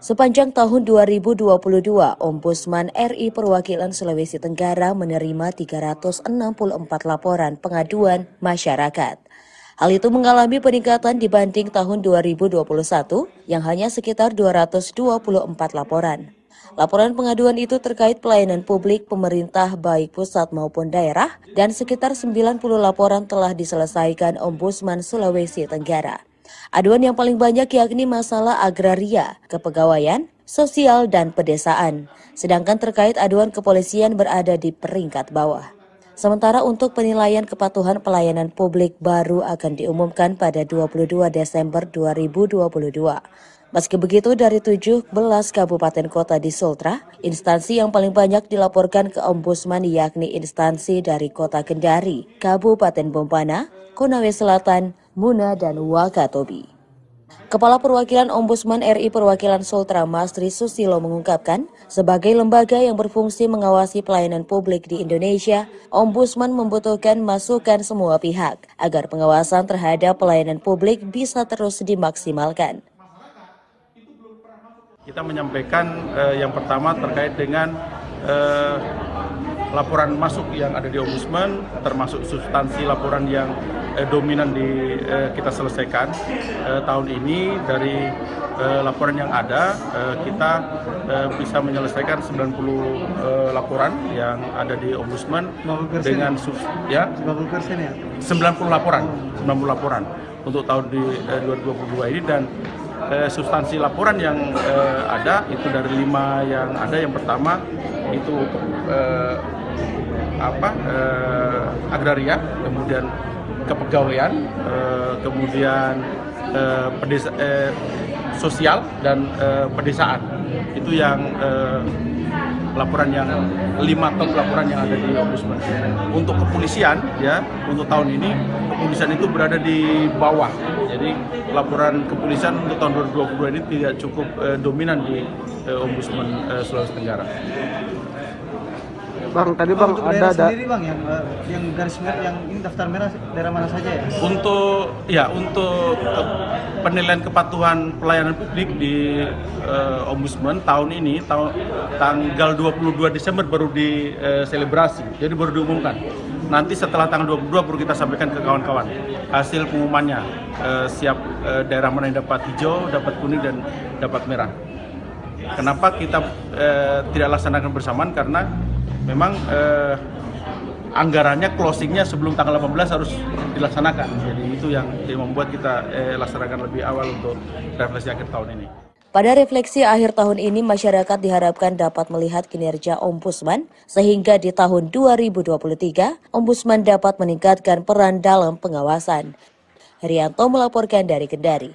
Sepanjang tahun 2022, Ombudsman RI Perwakilan Sulawesi Tenggara menerima 364 laporan pengaduan masyarakat. Hal itu mengalami peningkatan dibanding tahun 2021 yang hanya sekitar 224 laporan. Laporan pengaduan itu terkait pelayanan publik pemerintah baik pusat maupun daerah dan sekitar 90 laporan telah diselesaikan Ombudsman Sulawesi Tenggara. Aduan yang paling banyak yakni masalah agraria, kepegawaian, sosial, dan pedesaan. Sedangkan terkait aduan kepolisian berada di peringkat bawah. Sementara untuk penilaian kepatuhan pelayanan publik baru akan diumumkan pada 22 Desember 2022. Meski begitu, dari 17 kabupaten kota di Sultra, instansi yang paling banyak dilaporkan ke Ombudsman yakni instansi dari Kota Kendari, Kabupaten Bompana, Konawe Selatan, Muna, dan Wakatobi. Kepala Perwakilan Ombudsman RI Perwakilan Sultra Mastri Susilo mengungkapkan, sebagai lembaga yang berfungsi mengawasi pelayanan publik di Indonesia, Ombudsman membutuhkan masukan semua pihak agar pengawasan terhadap pelayanan publik bisa terus dimaksimalkan. Kita menyampaikan yang pertama terkait dengan laporan masuk yang ada di Ombudsman, termasuk substansi laporan yang dominan kita selesaikan tahun ini. Dari laporan yang ada, kita bisa menyelesaikan 90 laporan yang ada di Ombudsman dengan 90% ya 90 laporan untuk tahun 2022 ini. Dan substansi laporan yang ada itu dari 5 yang ada. Yang pertama itu agraria, kemudian kepegawaian, kemudian sosial dan pedesaan. Itu yang laporan yang 5 top laporan yang ada di Ombudsman. Untuk kepolisian ya, untuk tahun ini kepolisian itu berada di bawah. Jadi laporan kepolisian untuk tahun 2022 ini tidak cukup dominan di Ombudsman Sulawesi Tenggara. Bang, tadi Bang ada sendiri Bang yang garis merah, yang ini daftar merah daerah mana saja ya? Untuk penilaian kepatuhan pelayanan publik di Ombudsman tahun ini tanggal 22 Desember baru diselebrasi. Jadi baru diumumkan. Nanti setelah tanggal 22 baru kita sampaikan ke kawan-kawan hasil pengumumannya, siap daerah mana yang dapat hijau, dapat kuning, dan dapat merah. Kenapa kita tidak laksanakan bersamaan? Karena memang anggarannya closingnya sebelum tanggal 18 harus dilaksanakan. Jadi itu yang membuat kita laksanakan lebih awal untuk refleksi akhir tahun ini. Pada refleksi akhir tahun ini, masyarakat diharapkan dapat melihat kinerja Ombudsman, sehingga di tahun 2023, Ombudsman dapat meningkatkan peran dalam pengawasan. Herianto melaporkan dari Kendari.